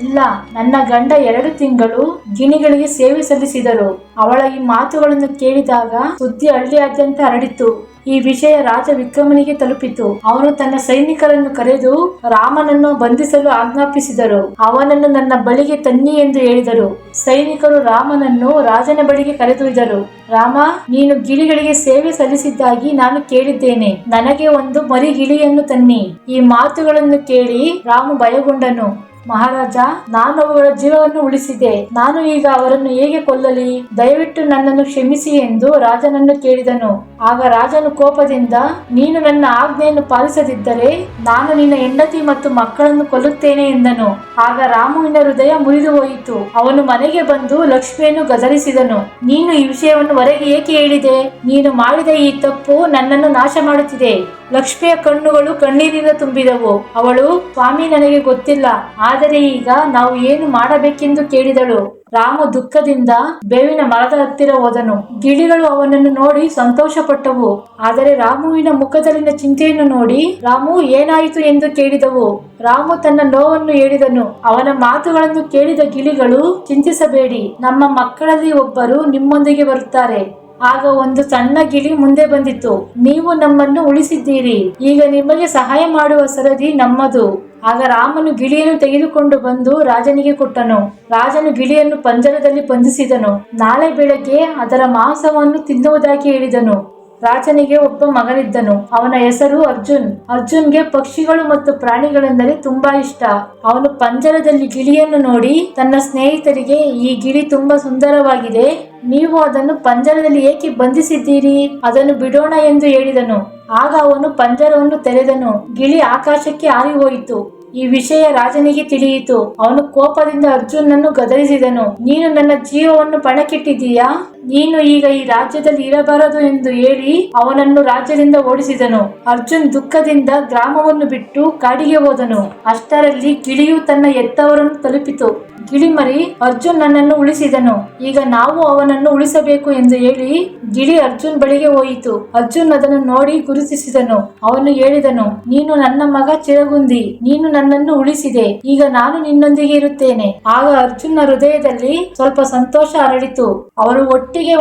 ಇಲ್ಲ, ನನ್ನ ಗಂಡ 2 ತಿಂಗಳು ಗಿಣಿಗಳಿಗೆ ಸೇವೆ ಸಲ್ಲಿಸಿದರು. ಅವಳ ಈ ಮಾತುಗಳನ್ನು ಕೇಳಿದಾಗ ಸುದ್ದಿ ಹಳ್ಳಿಯಾದ್ಯಂತ ಹರಡಿತು. ಈ ವಿಷಯ ರಾಜ ವಿಕ್ರಮನಿಗೆ ತಲುಪಿತು. ಅವನು ತನ್ನ ಸೈನಿಕರನ್ನು ಕರೆದು ರಾಮನನ್ನು ಬಂಧಿಸಲು ಆಜ್ಞಾಪಿಸಿದರು. ಅವನನ್ನು ನನ್ನ ಬಳಿಗೆ ತನ್ನಿ ಎಂದು ಹೇಳಿದರು. ಸೈನಿಕರು ರಾಮನನ್ನು ರಾಜನ ಬಳಿಗೆ ಕರೆದೊಯ್ದರು. ರಾಮ, ನೀನು ಗಿಳಿಗಳಿಗೆ ಸೇವೆ ಸಲ್ಲಿಸಿದ್ದಾಗಿ ನಾನು ಕೇಳಿದ್ದೇನೆ. ನನಗೆ ಒಂದು ಮರಿ ಗಿಳಿಯನ್ನು ತನ್ನಿ. ಈ ಮಾತುಗಳನ್ನು ಕೇಳಿ ರಾಮು ಭಯಗೊಂಡನು. ಮಹಾರಾಜ, ನಾನು ಅವುಗಳ ಜೀವವನ್ನು ಉಳಿಸಿದೆ. ನಾನು ಈಗ ಅವರನ್ನು ಹೇಗೆ ಕೊಲ್ಲಲಿ? ದಯವಿಟ್ಟು ನನ್ನನ್ನು ಕ್ಷಮಿಸಿ ಎಂದು ರಾಜನನ್ನು ಕೇಳಿದನು. ಆಗ ರಾಜನು ಕೋಪದಿಂದ, ನೀನು ನನ್ನ ಆಜ್ಞೆಯನ್ನು ಪಾಲಿಸದಿದ್ದರೆ ನಾನು ನಿನ್ನ ಹೆಂಡತಿ ಮತ್ತು ಮಕ್ಕಳನ್ನು ಕೊಲ್ಲುತ್ತೇನೆ ಎಂದನು. ಆಗ ರಾಮುವಿನ ಹೃದಯ ಮುರಿದು ಹೋಯಿತು. ಅವನು ಮನೆಗೆ ಬಂದು ಲಕ್ಷ್ಮಿಯನ್ನು ಗದರಿಸಿದನು. ನೀನು ಈ ವಿಷಯವನ್ನು ಹೊರಗೆ ಏಕೆ ಹೇಳಿದೆ? ನೀನು ಮಾಡಿದ ಈ ತಪ್ಪು ನನ್ನನ್ನು ನಾಶ ಮಾಡುತ್ತಿದೆ. ಲಕ್ಷ್ಮಿಯ ಕಣ್ಣುಗಳು ಕಣ್ಣೀರಿನಿಂದ ತುಂಬಿದವು. ಅವಳು, ಸ್ವಾಮಿ, ನನಗೆ ಗೊತ್ತಿಲ್ಲ. ಆದರೆ ಈಗ ನಾವು ಏನು ಮಾಡಬೇಕೆಂದು ಕೇಳಿದಳು. ರಾಮು ದುಃಖದಿಂದ ಬೇವಿನ ಮರದ ಹತ್ತಿರ ಹೋದನು. ಗಿಳಿಗಳು ಅವನನ್ನು ನೋಡಿ ಸಂತೋಷಪಟ್ಟವು. ಆದರೆ ರಾಮುವಿನ ಮುಖದಲ್ಲಿನ ಚಿಂತೆಯನ್ನು ನೋಡಿ ರಾಮು ಏನಾಯಿತು ಎಂದು ಕೇಳಿದವು. ರಾಮು ತನ್ನ ನೋವನ್ನು ಹೇಳಿದನು. ಅವನ ಮಾತುಗಳನ್ನು ಕೇಳಿದ ಗಿಳಿಗಳು, ಚಿಂತಿಸಬೇಡಿ, ನಮ್ಮ ಮಕ್ಕಳಲ್ಲಿ ಒಬ್ಬರು ನಿಮ್ಮೊಂದಿಗೆ ಬರುತ್ತಾರೆ. ಆಗ ಒಂದು ಸಣ್ಣ ಗಿಳಿ ಮುಂದೆ ಬಂದಿತು. ನೀವು ನಮ್ಮನ್ನು ಉಳಿಸಿದ್ದೀರಿ. ಈಗ ನಿಮಗೆ ಸಹಾಯ ಮಾಡುವ ಸರದಿ ನಮ್ಮದು. ಆಗ ರಾಮನು ಗಿಳಿಯನ್ನು ತೆಗೆದುಕೊಂಡು ಬಂದು ರಾಜನಿಗೆ ಕೊಟ್ಟನು. ರಾಜನು ಗಿಳಿಯನ್ನು ಪಂಜರದಲ್ಲಿ ಬಂಧಿಸಿದನು. ನಾಳೆ ಬೆಳಗ್ಗೆ ಅದರ ಮಾಂಸವನ್ನು ತಿನ್ನುವುದಾಗಿ ಹೇಳಿದನು. ರಾಜನಿಗೆ ಒಬ್ಬ ಮಗನಿದ್ದನು. ಅವನ ಹೆಸರು ಅರ್ಜುನ್. ಅರ್ಜುನ್ಗೆ ಪಕ್ಷಿಗಳು ಮತ್ತು ಪ್ರಾಣಿಗಳೆಂದರೆ ತುಂಬಾ ಇಷ್ಟ. ಅವನು ಪಂಜರದಲ್ಲಿ ಗಿಳಿಯನ್ನು ನೋಡಿ ತನ್ನ ಸ್ನೇಹಿತರಿಗೆ, ಈ ಗಿಳಿ ತುಂಬಾ ಸುಂದರವಾಗಿದೆ, ನೀವು ಅದನ್ನು ಪಂಜರದಲ್ಲಿ ಏಕೆ ಬಂಧಿಸಿದ್ದೀರಿ? ಅದನ್ನು ಬಿಡೋಣ ಎಂದು ಹೇಳಿದನು. ಆಗ ಅವನು ಪಂಜರವನ್ನು ತೆರೆದನು. ಗಿಳಿ ಆಕಾಶಕ್ಕೆ ಹಾರಿ ಹೋಯಿತು. ಈ ವಿಷಯ ರಾಜನಿಗೆ ತಿಳಿಯಿತು. ಅವನು ಕೋಪದಿಂದ ಅರ್ಜುನನ್ನು ಗದರಿಸಿದನು. ನೀನು ನನ್ನ ಜೀವವನ್ನು ಪಣಕ್ಕಿಟ್ಟಿದ್ದೀಯಾ? ನೀನು ಈಗ ಈ ರಾಜ್ಯದಲ್ಲಿ ಇರಬಾರದು ಎಂದು ಹೇಳಿ ಅವನನ್ನು ರಾಜ್ಯದಿಂದ ಓಡಿಸಿದನು. ಅರ್ಜುನ್ ದುಃಖದಿಂದ ಗ್ರಾಮವನ್ನು ಬಿಟ್ಟು ಕಾಡಿಗೆ ಹೋದನು. ಅಷ್ಟರಲ್ಲಿ ಗಿಳಿಯು ತನ್ನ ಹೆತ್ತವರನ್ನು ತಲುಪಿತು. ಗಿಳಿಮರಿ, ಅರ್ಜುನ್ ನನ್ನನ್ನು ಉಳಿಸಿದನು, ಈಗ ನಾವು ಅವನನ್ನು ಉಳಿಸಬೇಕು ಎಂದು ಹೇಳಿ ಗಿಳಿ ಅರ್ಜುನ್ ಬಳಿಗೆ ಹೋಯಿತು. ಅರ್ಜುನ್ ಅದನ್ನು ನೋಡಿ ಗುರುತಿಸಿದನು. ಅವನು ಹೇಳಿದನು, ನೀನು ನನ್ನ ಮಗ ಚಿರಗುಂದಿ, ನೀನು ನನ್ನನ್ನು ಉಳಿಸಿದೆ, ಈಗ ನಾನು ನಿನ್ನೊಂದಿಗೆ ಇರುತ್ತೇನೆ. ಆಗ ಅರ್ಜುನ್ನ ಹೃದಯದಲ್ಲಿ ಸ್ವಲ್ಪ ಸಂತೋಷ ಹರಡಿತು. ಅವರು ಒಟ್ಟಿಗೆ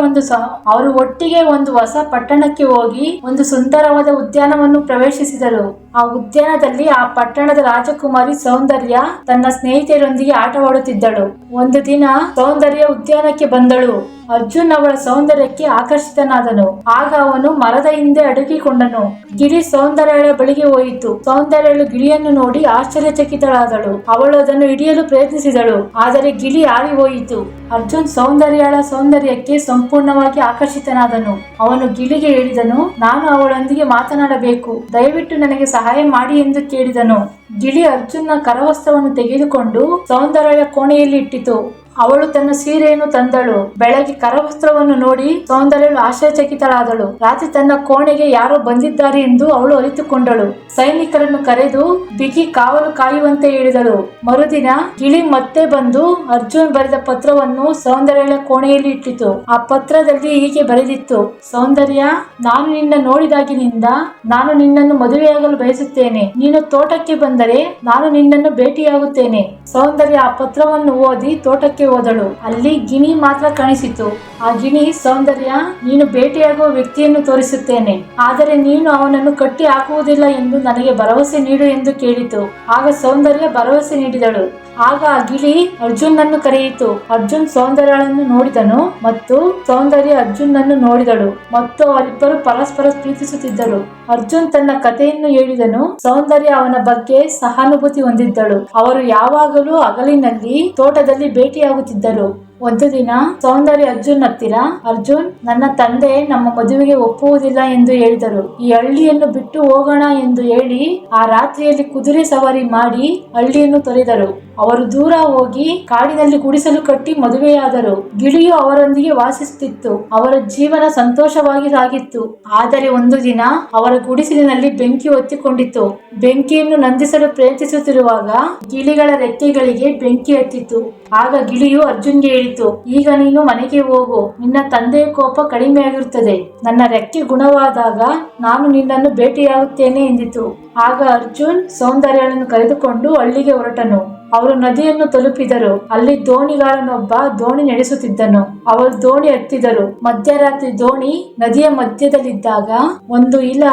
ಒಂದು ಹೊಸ ಪಟ್ಟಣಕ್ಕೆ ಹೋಗಿ ಒಂದು ಸುಂದರವಾದ ಉದ್ಯಾನವನ್ನು ಪ್ರವೇಶಿಸಿದರು. ಆ ಉದ್ಯಾನದಲ್ಲಿ ಆ ಪಟ್ಟಣದ ರಾಜಕುಮಾರಿ ಸೌಂದರ್ಯ ತನ್ನ ಸ್ನೇಹಿತರೊಂದಿಗೆ ಆಟವಾಡುತ್ತಿದ್ದಳು. ಒಂದು ದಿನ ಸೌಂದರ್ಯ ಉದ್ಯಾನಕ್ಕೆ ಬಂದಳು. ಅರ್ಜುನ್ ಅವಳ ಸೌಂದರ್ಯಕ್ಕೆ ಆಕರ್ಷಿತನಾದನು. ಆಗ ಅವನು ಮರದ ಹಿಂದೆ ಅಡಗಿಕೊಂಡನು. ಗಿಳಿ ಸೌಂದರ್ಯಳ ಬಳಿಗೆ ಹೋಯಿತು. ಸೌಂದರ್ಯಳು ಗಿಳಿಯನ್ನು ನೋಡಿ ಆಶ್ಚರ್ಯಚಕಿತಳಾದಳು. ಅವಳು ಅದನ್ನು ಹಿಡಿಯಲು ಪ್ರಯತ್ನಿಸಿದಳು, ಆದರೆ ಗಿಳಿ ಹಾರಿ ಹೋಯಿತು. ಅರ್ಜುನ್ ಸೌಂದರ್ಯಳ ಸೌಂದರ್ಯಕ್ಕೆ ಸಂಪೂರ್ಣವಾಗಿ ಆಕರ್ಷಿತನಾದನು. ಅವನು ಗಿಳಿಗೆ ಹೇಳಿದನು, ನಾನು ಅವಳೊಂದಿಗೆ ಮಾತನಾಡಬೇಕು, ದಯವಿಟ್ಟು ನನಗೆ ಸಹಾಯ ಮಾಡಿ ಎಂದು ಕೇಳಿದನು. ಗಿಳಿ ಅರ್ಜುನ್ನ ಕರವಸ್ತ್ರವನ್ನು ತೆಗೆದುಕೊಂಡು ಸೌಂದರ್ಯ ಕೋಣೆಯಲ್ಲಿ ಇಟ್ಟಿತು. ಅವಳು ತನ್ನ ಸೀರೆಯನ್ನು ತಂದಳು. ಬೆಳಗ್ಗೆ ಕರವಸ್ತ್ರವನ್ನು ನೋಡಿ ಸೌಂದರ್ಯಳು ಆಶ್ಚರ್ಯಚಕಿತಳಾದಳು. ರಾತ್ರಿ ತನ್ನ ಕೋಣೆಗೆ ಯಾರೋ ಬಂದಿದ್ದಾರೆ ಎಂದು ಅವಳು ಅರಿತುಕೊಂಡಳು. ಸೈನಿಕರನ್ನು ಕರೆದು ಬಿಗಿ ಕಾವಲು ಕಾಯುವಂತೆ ಹೇಳಿದಳು. ಮರುದಿನ ಗಿಳಿ ಮತ್ತೆ ಬಂದು ಅರ್ಜುನ್ ಬರೆದ ಪತ್ರವನ್ನು ಸೌಂದರ್ಯಳ ಕೋಣೆಯಲ್ಲಿ ಇಟ್ಟಿತು. ಆ ಪತ್ರದಲ್ಲಿ ಹೀಗೆ ಬರೆದಿತ್ತು: ಸೌಂದರ್ಯ, ನಾನು ನಿನ್ನ ನೋಡಿದಾಗಿನಿಂದ ನಾನು ನಿನ್ನನ್ನು ಮದುವೆಯಾಗಲು ಬಯಸುತ್ತೇನೆ. ನೀನು ತೋಟಕ್ಕೆ ಬಂದರೆ ನಾನು ನಿನ್ನನ್ನು ಭೇಟಿಯಾಗುತ್ತೇನೆ. ಸೌಂದರ್ಯ ಆ ಪತ್ರವನ್ನು ಓದಿ ತೋಟಕ್ಕೆ ಹೋದಳು. ಅಲ್ಲಿ ಗಿಣಿ ಮಾತ್ರ ಕಾಣಿಸಿತು. ಆ ಗಿಣಿ, ಸೌಂದರ್ಯ, ನೀನು ಭೇಟಿಯಾಗುವ ವ್ಯಕ್ತಿಯನ್ನು ತೋರಿಸುತ್ತೇನೆ, ಆದರೆ ನೀನು ಅವನನ್ನು ಕಟ್ಟಿ ಹಾಕುವುದಿಲ್ಲ ಎಂದು ನನಗೆ ಭರವಸೆ ನೀಡು ಎಂದು ಕೇಳಿತು. ಆಗ ಸೌಂದರ್ಯ ಭರವಸೆ ನೀಡಿದಳು. ಆಗ ಆ ಗಿಳಿ ಅರ್ಜುನನ್ನು ಕರೆಯಿತು. ಅರ್ಜುನ್ ಸೌಂದರ್ಯಳನ್ನು ನೋಡಿದನು ಮತ್ತು ಸೌಂದರ್ಯ ಅರ್ಜುನನ್ನು ನೋಡಿದಳು ಮತ್ತು ಅವರಿಬ್ಬರು ಪರಸ್ಪರ ಪ್ರೀತಿಸುತ್ತಿದ್ದರು. ಅರ್ಜುನ್ ತನ್ನ ಕಥೆಯನ್ನು ಹೇಳಿದನು. ಸೌಂದರ್ಯ ಅವನ ಬಗ್ಗೆ ಸಹಾನುಭೂತಿ ಹೊಂದಿದ್ದಳು. ಅವರು ಯಾವಾಗಲೂ ಹಗಲಿನಲ್ಲಿ ತೋಟದಲ್ಲಿ ಭೇಟಿಯಾಗುತ್ತಿದ್ದರು. ಒಂದು ದಿನ ಸೌಂದರ್ಯ ಅರ್ಜುನ್ ಹತ್ತಿರ, ಅರ್ಜುನ್, ನನ್ನ ತಂದೆ ನಮ್ಮ ಮದುವೆಗೆ ಒಪ್ಪುವುದಿಲ್ಲ ಎಂದು ಹೇಳಿದರು. ಈ ಹಳ್ಳಿಯನ್ನು ಬಿಟ್ಟು ಹೋಗೋಣ ಎಂದು ಹೇಳಿ ಆ ರಾತ್ರಿಯಲ್ಲಿ ಕುದುರೆ ಸವಾರಿ ಮಾಡಿ ಹಳ್ಳಿಯನ್ನು ತೊರೆದರು. ಅವರು ದೂರ ಹೋಗಿ ಕಾಡಿನಲ್ಲಿ ಗುಡಿಸಲು ಕಟ್ಟಿ ಮದುವೆಯಾದರು. ಗಿಳಿಯು ಅವರೊಂದಿಗೆ ವಾಸಿಸುತ್ತಿತ್ತು. ಅವರ ಜೀವನ ಸಂತೋಷವಾಗಿ ಸಾಗಿತ್ತು. ಆದರೆ ಒಂದು ದಿನ ಅವರ ಗುಡಿಸಲಿನಲ್ಲಿ ಬೆಂಕಿ ಹೊತ್ತಿಕೊಂಡಿತು. ಬೆಂಕಿಯನ್ನು ನಂದಿಸಲು ಪ್ರಯತ್ನಿಸುತ್ತಿರುವಾಗ ಗಿಳಿಗಳ ರೆಕ್ಕೆಗಳಿಗೆ ಬೆಂಕಿ ಹತ್ತಿತು. ಆಗ ಗಿಳಿಯು ಅರ್ಜುನ್ಗೆ ಹೇಳಿತು, ಈಗ ನೀನು ಮನೆಗೆ ಹೋಗು, ನಿನ್ನ ತಂದೆಯ ಕೋಪ ಕಡಿಮೆಯಾಗಿರುತ್ತದೆ. ನನ್ನ ರೆಕ್ಕೆ ಗುಣವಾದಾಗ ನಾನು ನಿನ್ನನ್ನು ಭೇಟಿಯಾಗುತ್ತೇನೆ ಎಂದಿತು. ಆಗ ಅರ್ಜುನ್ ಸೌಂದರ್ಯಳನ್ನು ಕರೆದುಕೊಂಡು ಹಳ್ಳಿಗೆ ಹೊರಟನು. ಅವರು ನದಿಯನ್ನು ತಲುಪಿದರು. ಅಲ್ಲಿ ದೋಣಿಗಾರನೊಬ್ಬ ದೋಣಿ ನಡೆಸುತ್ತಿದ್ದನು. ಅವರು ದೋಣಿ ಹತ್ತಿದರು. ಮಧ್ಯರಾತ್ರಿ ದೋಣಿ ನದಿಯ ಮಧ್ಯದಲ್ಲಿದ್ದಾಗ ಒಂದು ಇಲ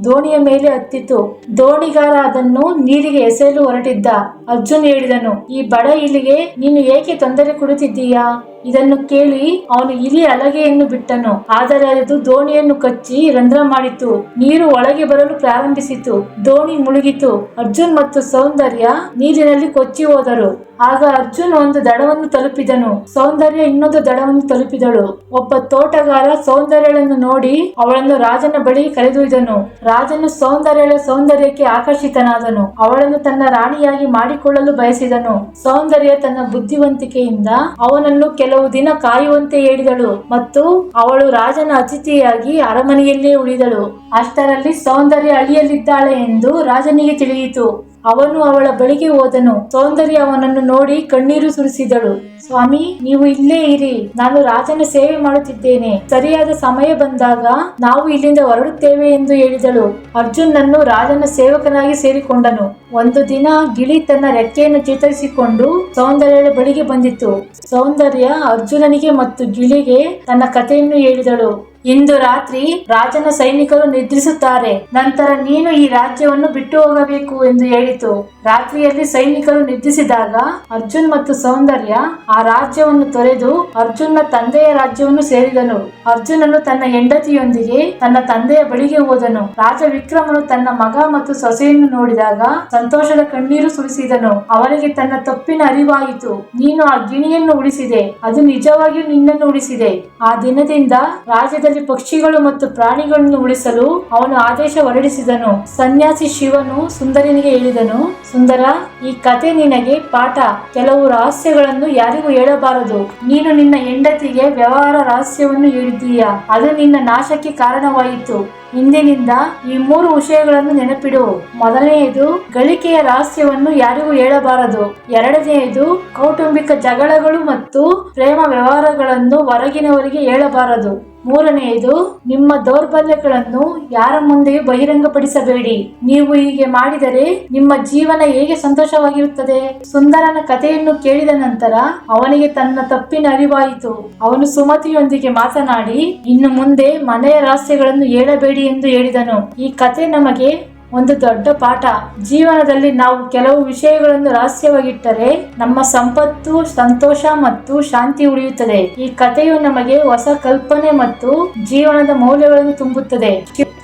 ದೋಣಿಯ ಮೇಲೆ ಹತ್ತಿತು. ದೋಣಿಗಾರ ಅದನ್ನು ನೀರಿಗೆ ಎಸೆಯಲು ಹೊರಟಿದ್ದ. ಅರ್ಜುನ್ ಹೇಳಿದನು, ಈ ಬಡ ಇಲಿಗೆ ನೀನು ಏಕೆ ತೊಂದರೆ ಕೊಡುತ್ತಿದ್ದೀಯಾ? ಇದನ್ನು ಕೇಳಿ ಅವನು ಇಲಿ ಹಲಗೆಯನ್ನು ಬಿಟ್ಟನು. ಆದರೆ ಅದು ದೋಣಿಯನ್ನು ಕಚ್ಚಿ ರಂಧ್ರ ಮಾಡಿತು. ನೀರು ಒಳಗೆ ಬರಲು ಪ್ರಾರಂಭಿಸಿತು. ದೋಣಿ ಮುಳುಗಿತು. ಅರ್ಜುನ್ ಮತ್ತು ಸೌಂದರ್ಯ ನೀರಿನಲ್ಲಿ ಕೊಚ್ಚಿ ಹೋದರು. ಆಗ ಅರ್ಜುನ್ ಒಂದು ದಡವನ್ನು ತಲುಪಿದನು. ಸೌಂದರ್ಯ ಇನ್ನೊಂದು ದಡವನ್ನು ತಲುಪಿದಳು. ಒಬ್ಬ ತೋಟಗಾರ ಸೌಂದರ್ಯಳನ್ನು ನೋಡಿ ಅವಳನ್ನು ರಾಜನ ಬಳಿ ಕರೆದೊಯ್ದನು. ರಾಜನು ಸೌಂದರ್ಯಳ ಸೌಂದರ್ಯಕ್ಕೆ ಆಕರ್ಷಿತನಾದನು. ಅವಳನ್ನು ತನ್ನ ರಾಣಿಯಾಗಿ ಮಾಡಿಕೊಳ್ಳಲು ಬಯಸಿದನು. ಸೌಂದರ್ಯ ತನ್ನ ಬುದ್ಧಿವಂತಿಕೆಯಿಂದ ಅವನನ್ನು ಕೆಲವು ದಿನ ಕಾಯುವಂತೆ ಹೇಳಿದಳು ಮತ್ತು ಅವಳು ರಾಜನ ಅತಿಥಿಯಾಗಿ ಅರಮನೆಯಲ್ಲೇ ಉಳಿದಳು. ಅಷ್ಟರಲ್ಲಿ ಸೌಂದರ್ಯ ಹಳ್ಳಿಯಲ್ಲಿದ್ದಾಳೆ ಎಂದು ರಾಜನಿಗೆ ತಿಳಿಯಿತು. ಅವನು ಅವಳ ಬಳಿಗೆ ಹೋದನು. ಸೌಂದರ್ಯ ಅವನನ್ನು ನೋಡಿ ಕಣ್ಣೀರು ಸುರಿಸಿದಳು. ಸ್ವಾಮಿ, ನೀವು ಇಲ್ಲೇ ಇರಿ, ನಾನು ರಾಜನ ಸೇವೆ ಮಾಡುತ್ತಿದ್ದೇನೆ. ಸರಿಯಾದ ಸಮಯ ಬಂದಾಗ ನಾವು ಇಲ್ಲಿಂದ ಹೊರಡುತ್ತೇವೆ ಎಂದು ಹೇಳಿದಳು. ಅರ್ಜುನನ್ನು ರಾಜನ ಸೇವಕನಾಗಿ ಸೇರಿಕೊಂಡನು. ಒಂದು ದಿನ ಗಿಳಿ ತನ್ನ ರೆಕ್ಕೆಯನ್ನು ಚೇತರಿಸಿಕೊಂಡು ಸೌಂದರ್ಯಳ ಬಳಿಗೆ ಬಂದಿತು. ಸೌಂದರ್ಯ ಅರ್ಜುನನಿಗೆ ಮತ್ತು ಗಿಳಿಗೆ ತನ್ನ ಕಥೆಯನ್ನು ಹೇಳಿದಳು. ಇಂದು ರಾತ್ರಿ ರಾಜನ ಸೈನಿಕರು ನಿದ್ರಿಸುತ್ತಾರೆ. ನಂತರ ನೀನು ಈ ರಾಜ್ಯವನ್ನು ಬಿಟ್ಟು ಹೋಗಬೇಕು ಎಂದು ಹೇಳಿತು. ರಾತ್ರಿಯಲ್ಲಿ ಸೈನಿಕರು ನಿದ್ರಿಸಿದಾಗ ಅರ್ಜುನ್ ಮತ್ತು ಸೌಂದರ್ಯ ಆ ರಾಜ್ಯವನ್ನು ತೊರೆದು ಅರ್ಜುನ್ನ ತಂದೆಯ ರಾಜ್ಯವನ್ನು ಸೇರಿದನು. ಅರ್ಜುನನು ತನ್ನ ಹೆಂಡತಿಯೊಂದಿಗೆ ತನ್ನ ತಂದೆಯ ಬಳಿಗೆ ಹೋದನು. ರಾಜ ವಿಕ್ರಮನು ತನ್ನ ಮಗ ಮತ್ತು ಸೊಸೆಯನ್ನು ನೋಡಿದಾಗ ಸಂತೋಷದ ಕಣ್ಣೀರು ಸುರಿಸಿದನು. ಅವನಿಗೆ ತನ್ನ ತಪ್ಪಿನ ಅರಿವಾಯಿತು. ನೀನು ಆ ಗಿಣಿಯನ್ನು ಉಳಿಸಿದೆ, ಅದು ನಿಜವಾಗಿಯೂ ನಿನ್ನನ್ನು ಉಳಿಸಿದೆ. ಆ ದಿನದಿಂದ ರಾಜ್ಯದಲ್ಲಿ ಪಕ್ಷಿಗಳು ಮತ್ತು ಪ್ರಾಣಿಗಳನ್ನು ಉಳಿಸಲು ಅವನು ಆದೇಶ ಹೊರಡಿಸಿದನು. ಸನ್ಯಾಸಿ ಶಿವನು ಸುಂದರನಿಗೆ ಹೇಳಿದನು, ಸುಂದರ, ಈ ಕತೆ ನಿನಗೆ ಪಾಠ. ಕೆಲವು ರಹಸ್ಯಗಳನ್ನು ಯಾರಿಗೂ ಹೇಳಬಾರದು. ನೀನು ನಿನ್ನ ಹೆಂಡತಿಗೆ ವ್ಯವಹಾರ ರಹಸ್ಯವನ್ನು ಹೇಳಿದ್ದೀಯಾ, ಅದು ನಿನ್ನ ನಾಶಕ್ಕೆ ಕಾರಣವಾಯಿತು. ಇಂದಿನಿಂದ ಈ 3 ವಿಷಯಗಳನ್ನು ನೆನಪಿಡು. ಮೊದಲನೆಯದು, ಗಳಿಕೆಯ ರಹಸ್ಯವನ್ನು ಯಾರಿಗೂ ಹೇಳಬಾರದು. ಎರಡನೆಯದು, ಕೌಟುಂಬಿಕ ಜಗಳಗಳು ಮತ್ತು ಪ್ರೇಮ ವ್ಯವಹಾರಗಳನ್ನು ಹೊರಗಿನವರಿಗೆ ಹೇಳಬಾರದು. ಮೂರನೆಯದು, ನಿಮ್ಮ ದೌರ್ಬಲ್ಯಗಳನ್ನು ಯಾರ ಮುಂದೆಯೂ ಬಹಿರಂಗಪಡಿಸಬೇಡಿ. ನೀವು ಹೀಗೆ ಮಾಡಿದರೆ ನಿಮ್ಮ ಜೀವನ ಹೇಗೆ ಸಂತೋಷವಾಗಿರುತ್ತದೆ. ಸುಂದರನ ಕಥೆಯನ್ನು ಕೇಳಿದ ನಂತರ ಅವನಿಗೆ ತನ್ನ ತಪ್ಪಿನ ಅರಿವಾಯಿತು. ಅವನು ಸುಮತಿಯೊಂದಿಗೆ ಮಾತನಾಡಿ, ಇನ್ನು ಮುಂದೆ ಮನೆಯ ರಹಸ್ಯಗಳನ್ನು ಹೇಳಬೇಡಿ ಎಂದು ಹೇಳಿದನು. ಈ ಕಥೆ ನಮಗೆ ಒಂದು ದೊಡ್ಡ ಪಾಠ. ಜೀವನದಲ್ಲಿ ನಾವು ಕೆಲವು ವಿಷಯಗಳನ್ನು ರಹಸ್ಯವಾಗಿಟ್ಟರೆ ನಮ್ಮ ಸಂಪತ್ತು, ಸಂತೋಷ ಮತ್ತು ಶಾಂತಿ ಉಳಿಯುತ್ತದೆ. ಈ ಕಥೆಯು ನಮಗೆ ಹೊಸ ಕಲ್ಪನೆ ಮತ್ತು ಜೀವನದ ಮೌಲ್ಯಗಳನ್ನು ತುಂಬುತ್ತದೆ.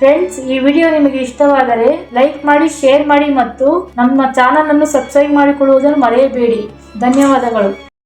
ಫ್ರೆಂಡ್ಸ್, ಈ ವಿಡಿಯೋ ನಿಮಗೆ ಇಷ್ಟವಾದರೆ ಲೈಕ್ ಮಾಡಿ, ಶೇರ್ ಮಾಡಿ ಮತ್ತು ನಮ್ಮ ಚಾನಲ್ ಅನ್ನು ಸಬ್ಸ್ಕ್ರೈಬ್ ಮಾಡಿಕೊಳ್ಳುವುದನ್ನು ಮರೆಯಬೇಡಿ. ಧನ್ಯವಾದಗಳು.